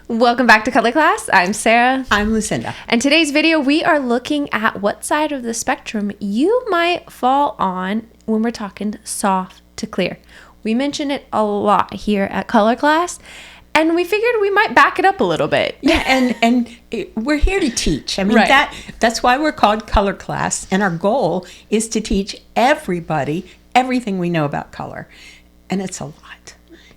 Welcome back to Color Class. I'm Sarah. I'm Lucinda. And today's video, we are looking at what side of the spectrum you might fall on when we're talking soft to clear. We mention it a lot here at Color Class, and we figured we might back it up a little bit. Yeah, and we're here to teach. I mean, Right. that's why we're called Color Class, and our goal is to teach everybody everything we know about color. And it's a lot.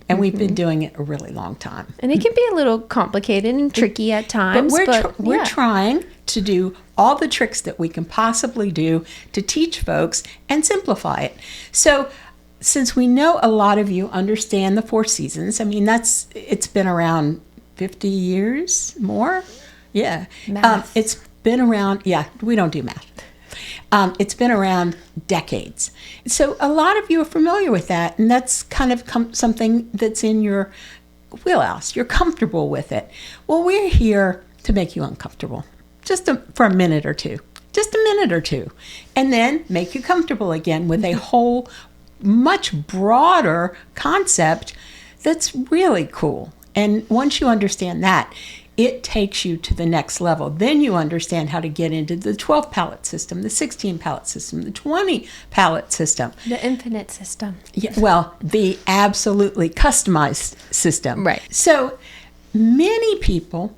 And we've been doing it a really long time. And it can be a little complicated and tricky at times. But we're trying to do all the tricks that we can possibly do to teach folks and simplify it. So since we know a lot of you understand the four seasons, I mean, it's been around 50 years more. Yeah. Math. It's been around. Yeah, we don't do math. It's been around decades. So a lot of you are familiar with that, and that's kind of something that's in your wheelhouse. You're comfortable with it. Well, we're here to make you uncomfortable, for a minute or two. Just a minute or two. And then make you comfortable again with a whole much broader concept that's really cool. And once you understand that, it takes you to the next level. Then you understand how to get into the 12 palette system, the 16 palette system, the 20 palette system. The infinite system. Yeah, well, the absolutely customized system. Right. So many people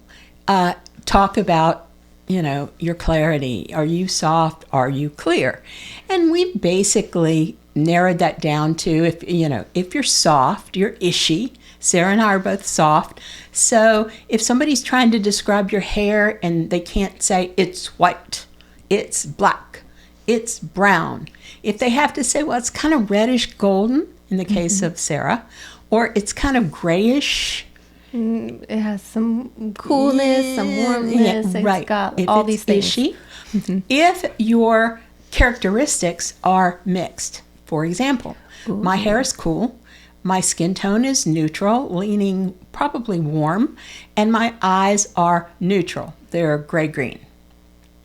talk about, your clarity. Are you soft? Are you clear? And we basically narrowed that down to if you're soft, you're ishy. Sarah and I are both soft. So if somebody's trying to describe your hair and they can't say it's white, it's black, it's brown. If they have to say, well, it's kind of reddish golden in the case of Sarah, or it's kind of grayish. It has some coolness, some warmness. Yeah, right. It's got if all it's these things. Ishy, if your characteristics are mixed, for example, my hair is cool. My skin tone is neutral, leaning probably warm, and my eyes are neutral. They're gray-green.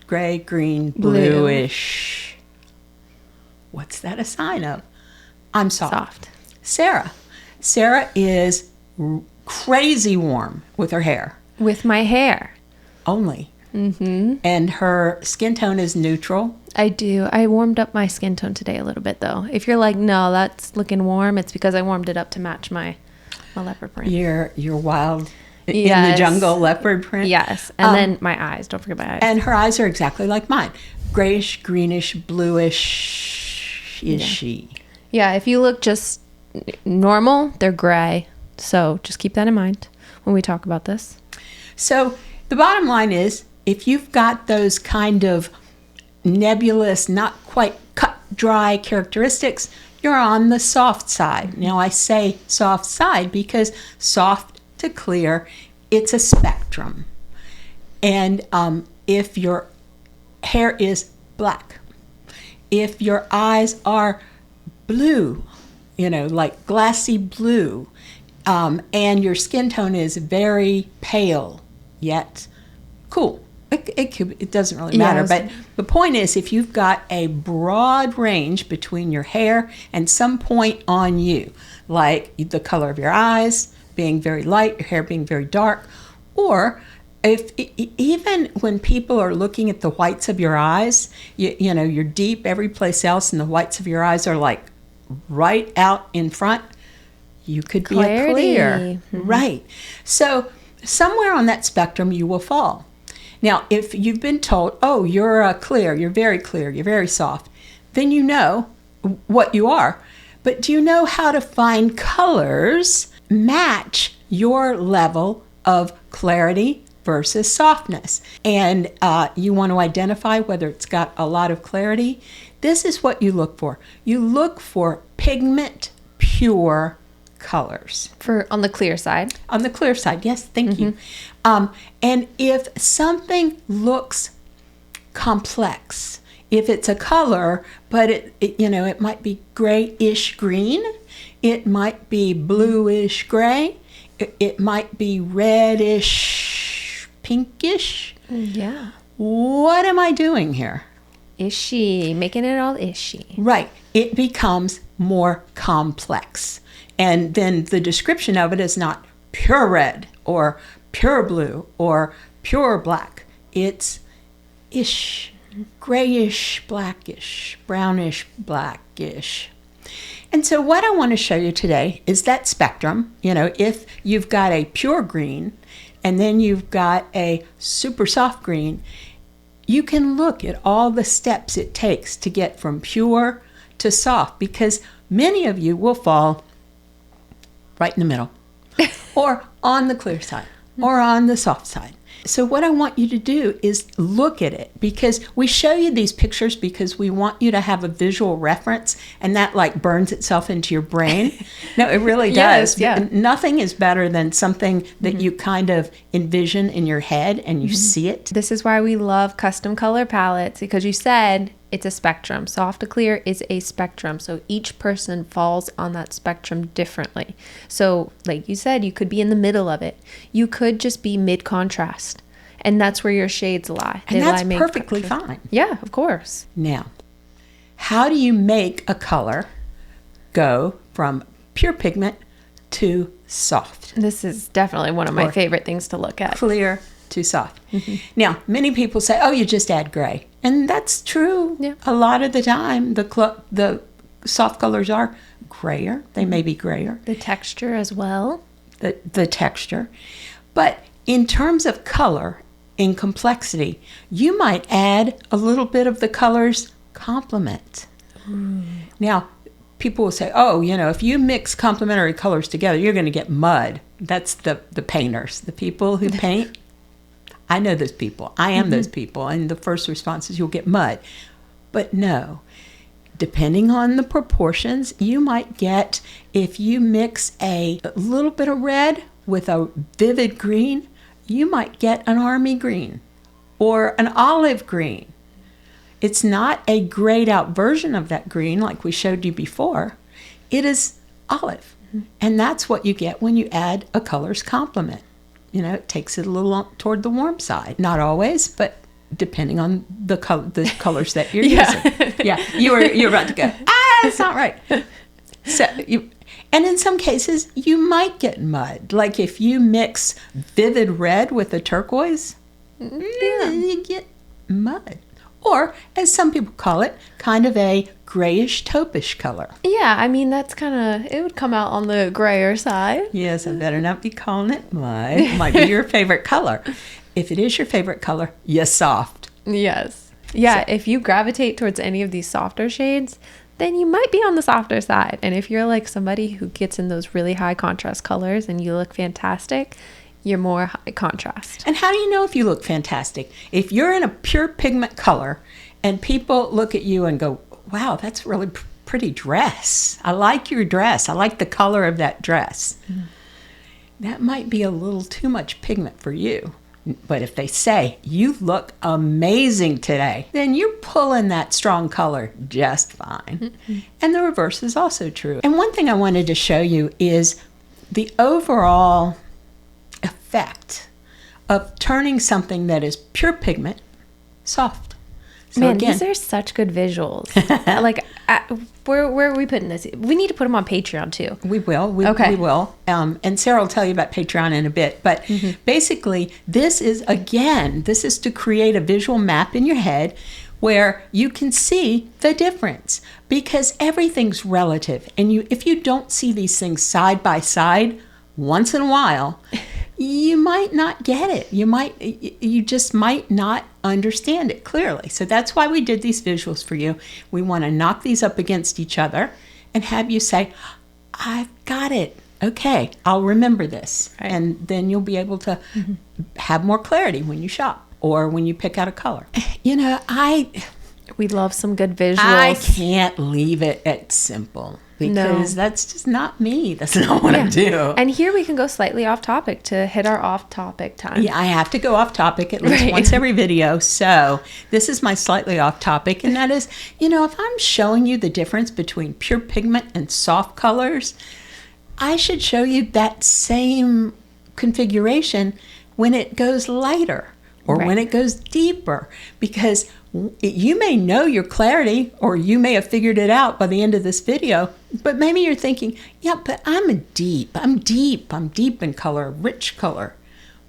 Gray-green, bluish. What's that a sign of? I'm soft. Sarah is crazy warm with her hair. With my hair. Only. Mm-hmm. And her skin tone is neutral. I do. I warmed up my skin tone today a little bit, though. If you're like, no, that's looking warm, it's because I warmed it up to match my leopard print. Your wild in the jungle leopard print. Yes. And then my eyes. Don't forget my eyes. And her eyes are exactly like mine. Grayish, greenish, bluish is she. Yeah. If you look just normal, they're gray. So just keep that in mind when we talk about this. So the bottom line is, if you've got those kind of nebulous, not quite cut dry characteristics, you're on the soft side. Now I say soft side because soft to clear, it's a spectrum. And if your hair is black, if your eyes are blue, like glassy blue, and your skin tone is very pale yet cool. It doesn't really matter, but the point is, if you've got a broad range between your hair and some point on you, like the color of your eyes being very light, your hair being very dark, or even when people are looking at the whites of your eyes, you're deep every place else, and the whites of your eyes are like right out in front, you could Clarity. be a clear. Right. So somewhere on that spectrum you will fall. Now, if you've been told, oh, you're clear, you're very soft, then you know what you are. But do you know how to find colors match your level of clarity versus softness? And you want to identify whether it's got a lot of clarity. This is what you look for. You look for pigment pure colors. On the clear side. On the clear side, yes, thank you. And if something looks complex, if it's a color, but it might be grayish green, it might be bluish gray, it might be reddish pinkish. Yeah. What am I doing here? Ishy. Making it all ishy. Right. It becomes more complex. And then the description of it is not pure red or pure blue or pure black. It's ish, grayish, blackish, brownish, blackish. And so what I want to show you today is that spectrum. If you've got a pure green and then you've got a super soft green, you can look at all the steps it takes to get from pure to soft, because many of you will fall right in the middle or on the clear side or on the soft side. So what I want you to do is look at it, because we show you these pictures because we want you to have a visual reference, and that like burns itself into your brain. No, it really does. Yes, yeah. Nothing is better than something that you kind of envision in your head and you see it. This is why we love custom color palettes, because you said it's a spectrum. Soft to clear is a spectrum. So each person falls on that spectrum differently. So like you said, you could be in the middle of it. You could just be mid-contrast. And that's where your shades lie. And that's perfectly fine. Yeah, of course. Now, how do you make a color go from pure pigment to soft? This is definitely one of my favorite things to look at. Clear to soft. Now, many people say, oh, you just add gray. And that's true. Yeah. A lot of the time, the soft colors are grayer. They may be grayer. The texture as well. The texture. But in terms of color, in complexity, you might add a little bit of the color's complement. Now, people will say, oh, if you mix complementary colors together, you're going to get mud. That's the painters, the people who paint. I know those people. I am those people. And the first response is you'll get mud. But no. Depending on the proportions, you might get, if you mix a little bit of red with a vivid green, you might get an army green or an olive green. It's not a grayed out version of that green like we showed you before. It is olive. And that's what you get when you add a color's complement. It takes it a little toward the warm side. Not always, but depending on the colors that you're using. Yeah, you were about to go, that's not right. And in some cases, you might get mud. Like if you mix vivid red with a turquoise, you get mud. Or, as some people call it, kind of a grayish taupish color. Yeah, I mean, that's it would come out on the grayer side. Yes, I better not be calling it mud. It might be your favorite color. If it is your favorite color, you're soft. Yes. Yeah, if you gravitate towards any of these softer shades, then you might be on the softer side. And if you're like somebody who gets in those really high contrast colors and you look fantastic, you're more high contrast. And how do you know if you look fantastic? If you're in a pure pigment color and people look at you and go, wow, that's really pretty dress. I like your dress. I like the color of that dress. That might be a little too much pigment for you. But if they say, you look amazing today, then you're pulling that strong color just fine. And the reverse is also true. And one thing I wanted to show you is the overall effect of turning something that is pure pigment soft. So man, again, these are such good visuals. Like, where are we putting this? We need to put them on Patreon too. We will. We will. And Sarah will tell you about Patreon in a bit. But basically, this is to create a visual map in your head where you can see the difference, because everything's relative. And if you don't see these things side by side once in a while, you might not get it. You just might not understand it clearly. So that's why we did these visuals for you. We want to knock these up against each other and have you say, I've got it. Okay, I'll remember this. Right. And then you'll be able to have more clarity when you shop or when you pick out a color. We love some good visuals. I can't leave it at simple. Because that's just not me. That's not what I do. And here we can go slightly off topic to hit our off topic time. Yeah, I have to go off topic at least once every video. So this is my slightly off topic. And that is, if I'm showing you the difference between pure pigment and soft colors, I should show you that same configuration when it goes lighter or when it goes deeper. Because you may know your clarity, or you may have figured it out by the end of this video, but maybe you're thinking, yeah, but I'm deep in color, rich color.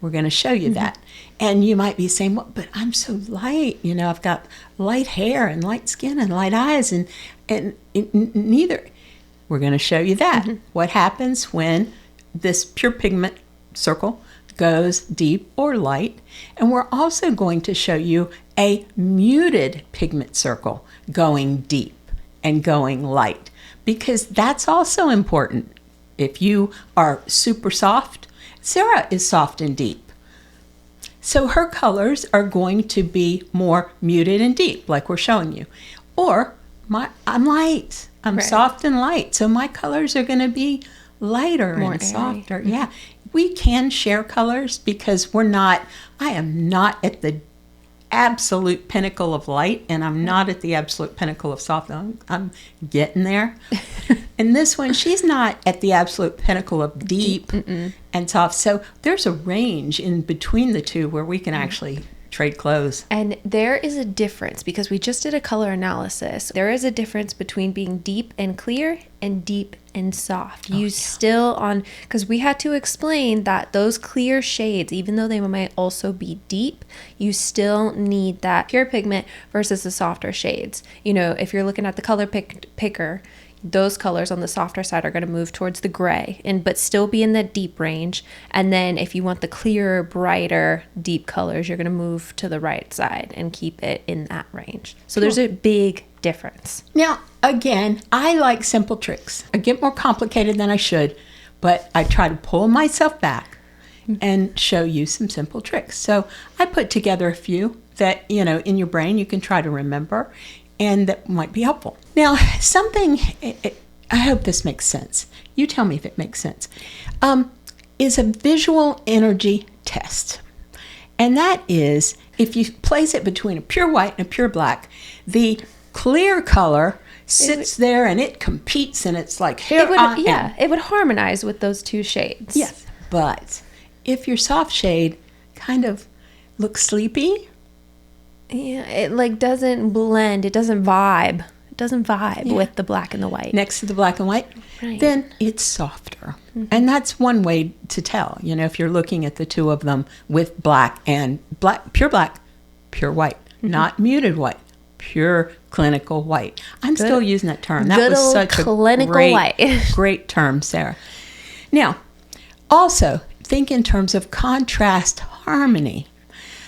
we're going to show you that. And you might be saying, well, but I'm so light. You know, I've got light hair and light skin and light eyes and neither. We're going to show you that. What happens when this pure pigment circle goes deep or light. And we're also going to show you a muted pigment circle going deep and going light, because that's also important. If you are super soft, Sara is soft and deep. So her colors are going to be more muted and deep, like we're showing you. Or I'm light. I'm soft and light. So my colors are going to be lighter more and airy. Softer. Yeah. We can share colors because I am not at the absolute pinnacle of light, and I'm not at the absolute pinnacle of soft. I'm getting there. And this one, she's not at the absolute pinnacle of deep and soft. So there's a range in between the two where we can actually trade clothes. And there is a difference, because we just did a color analysis. There is a difference between being deep and clear and deep and soft. Because we had to explain that those clear shades, even though they might also be deep, you still need that pure pigment versus the softer shades. You know, if you're looking at the color picker, those colors on the softer side are going to move towards the gray but still be in the deep range. And then if you want the clearer, brighter, deep colors, you're going to move to the right side and keep it in that range. So there's a big difference. Now, again, I like simple tricks. I get more complicated than I should, but I try to pull myself back and show you some simple tricks. So I put together a few that, you know, in your brain you can try to remember, and that might be helpful. Now, I hope this makes sense. You tell me if it makes sense. Is a visual energy test. And that is, if you place it between a pure white and a pure black, the clear color sits there and it competes, and it's like, here I am. It would harmonize with those two shades. Yes. But if your soft shade kind of looks sleepy, it doesn't blend. It doesn't vibe. It doesn't vibe with the black and the white. Next to the black and white, then it's softer. And that's one way to tell, you know, if you're looking at the two of them with black, pure white, not muted white, pure clinical white. I'm still using that term. That was such clinical white. Great term, Sara. Now, also think in terms of contrast harmony.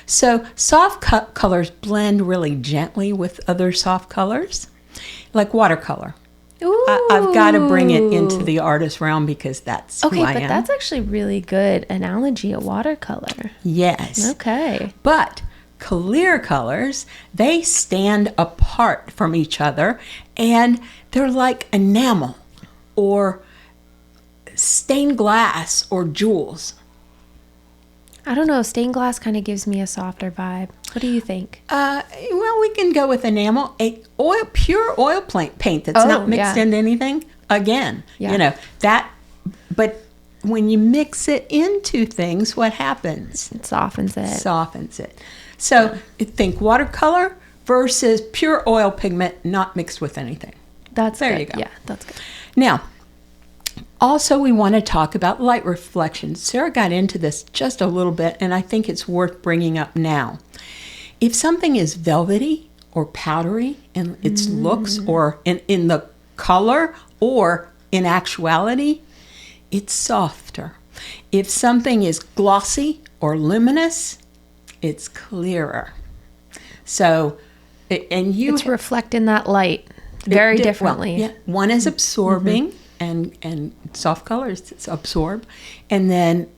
So soft colors blend really gently with other soft colors, like watercolor. I've got to bring it into the artist realm because that's who I am. That's actually really good analogy, a watercolor. Yes. Okay. But clear colors, they stand apart from each other, and they're like enamel or stained glass or jewels. I don't know. Stained glass kind of gives me a softer vibe. What do you think? Well, we can go with enamel. Pure oil paint that's not mixed into anything. Again, you know, that. But when you mix it into things, what happens? It softens it. So think watercolor versus pure oil pigment, not mixed with anything. There you go. Yeah, that's good. Now, also, we want to talk about light reflection. Sara got into this just a little bit, and I think it's worth bringing up now. If something is velvety or powdery in its looks or in the color or in actuality, it's softer. If something is glossy or luminous, it's clearer. So, it's reflecting that light very differently. Well, one is absorbing. And soft colors absorb. And then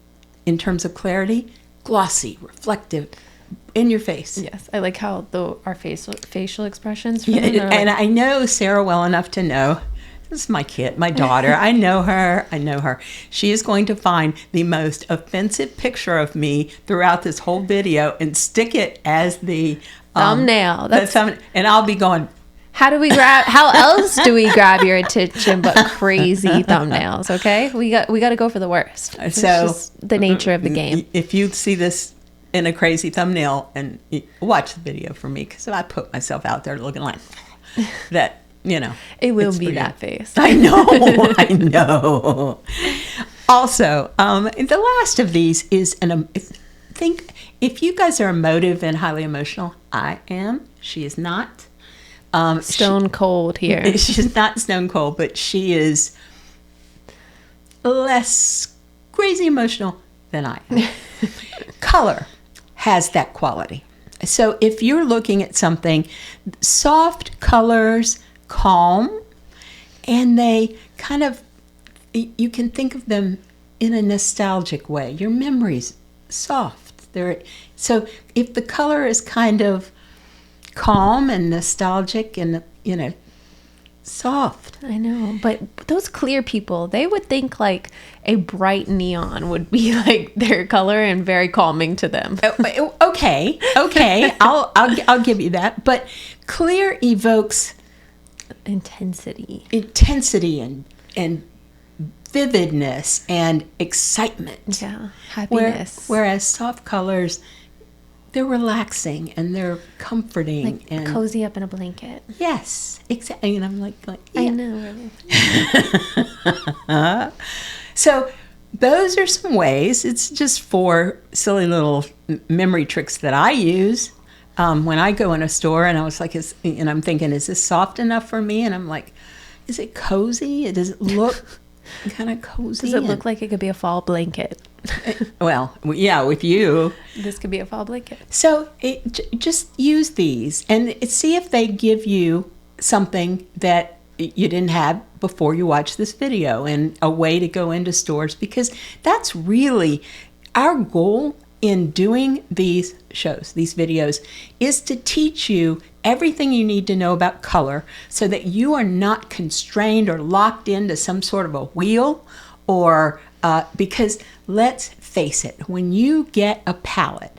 in terms of clarity, glossy, reflective, in your face. Yes, I like how our facial expressions. And I know Sara well enough to know, this is my kid, my daughter. I know her. She is going to find the most offensive picture of me throughout this whole video and stick it as the thumbnail. And I'll be going, how else do we grab your attention but crazy thumbnails? Okay, we got to go for the worst. It's just the nature of the game. If you see this in a crazy thumbnail, and watch the video for me, because I put myself out there looking like that, you know, it will be that face. I know. Also, the last of these is think if you guys are emotive and highly emotional, I am. She is not. Stone cold here. She's not stone cold, but she is less crazy emotional than I am. Color has that quality. So if you're looking at something, soft colors calm, and they kind of, you can think of them in a nostalgic way. Your memory's soft. So if the color is kind of calm and nostalgic and, soft. I know, but those clear people, they would think like a bright neon would be like their color and very calming to them. Okay, I'll give you that. But clear evokes Intensity and vividness and excitement. Yeah, happiness. Whereas soft colors, they're relaxing and they're comforting, like and cozy up in a blanket. Yes, exactly. And I'm like yeah. I know, really. So those are some ways. It's just 4 silly little memory tricks that I use when I go in a store, and I was like, and I'm thinking, is this soft enough for me? And I'm like, is it cozy? Does it look kind of cozy? Does it look like it could be a fall blanket? Well, yeah, with you. This could be a fall blanket. So just use these and see if they give you something that you didn't have before you watch this video, and a way to go into stores, because that's really our goal in doing these shows, these videos, is to teach you everything you need to know about color so that you are not constrained or locked into some sort of a wheel, or because let's face it, when you get a palette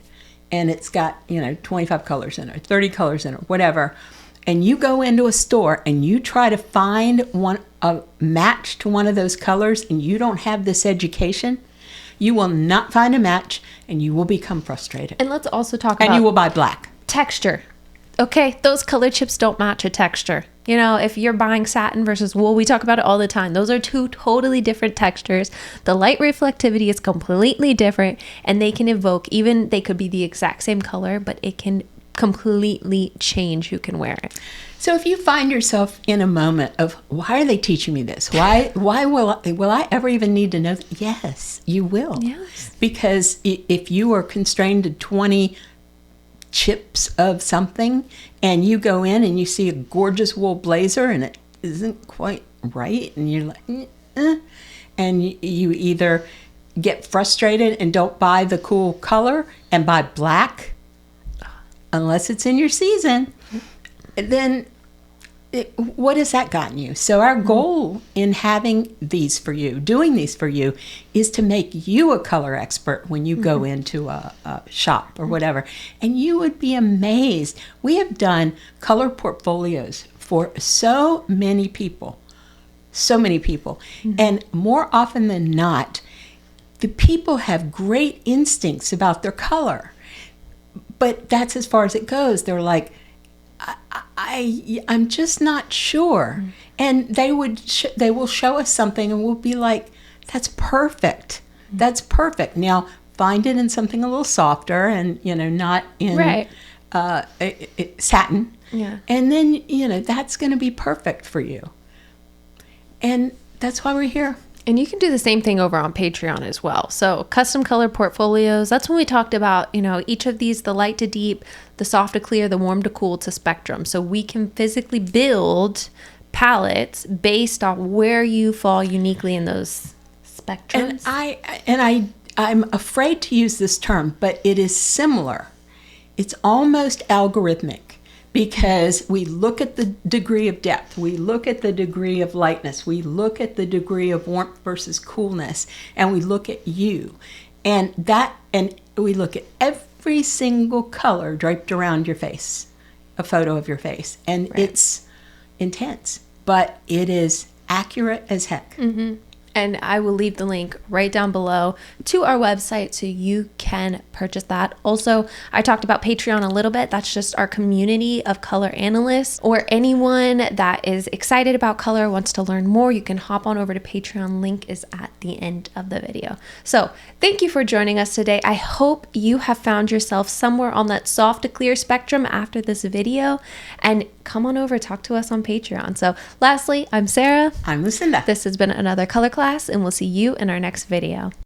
and it's got 25 colors in it, 30 colors in it, whatever, and you go into a store and you try to find a match to one of those colors, and you don't have this education, you will not find a match, and you will become frustrated. And let's also talk about... And you will buy black. Texture. Okay, those color chips don't match a texture. If you're buying satin versus wool, we talk about it all the time. Those are 2 totally different textures. The light reflectivity is completely different, and they can evoke, even they could be the exact same color, but it can completely change who can wear it. So if you find yourself in a moment of, why are they teaching me this? Why will I ever even need to know? Yes, you will. Yes. Because if you are constrained to 20 chips of something, and you go in and you see a gorgeous wool blazer and it isn't quite right, and you're like, and you either get frustrated and don't buy the cool color and buy black, unless it's in your season, then what has that gotten you? So our goal in having these for you, doing these for you, is to make you a color expert when you go into a shop or whatever. And you would be amazed. We have done color portfolios for so many people. And more often than not, the people have great instincts about their color. But that's as far as it goes. They're like, I'm just not sure. And they will show us something, and we'll be like, that's perfect. That's perfect. Now find it in something a little softer, and not in satin. Yeah. And then that's going to be perfect for you. And that's why we're here. And you can do the same thing over on Patreon as well. So custom color portfolios, that's when we talked about, each of these, the light to deep, the soft to clear, the warm to cool to spectrum. So we can physically build palettes based on where you fall uniquely in those spectrums. And I'm afraid to use this term, but it is similar. It's almost algorithmic. Because we look at the degree of depth, we look at the degree of lightness, we look at the degree of warmth versus coolness, and we look at you. And we look at every single color draped around your face, a photo of your face. And It's intense, but it is accurate as heck. Mm-hmm. And I will leave the link right down below to our website so you can purchase purchase that. Also, I talked about Patreon a little bit. That's just our community of color analysts, or anyone that is excited about color, wants to learn more. You can hop on over to Patreon. Link is at the end of the video. So thank you for joining us today. I hope you have found yourself somewhere on that soft to clear spectrum after this video, and come on over, talk to us on Patreon. So lastly, I'm Sarah. I'm Lucinda. This has been another color class, and we'll see you in our next video.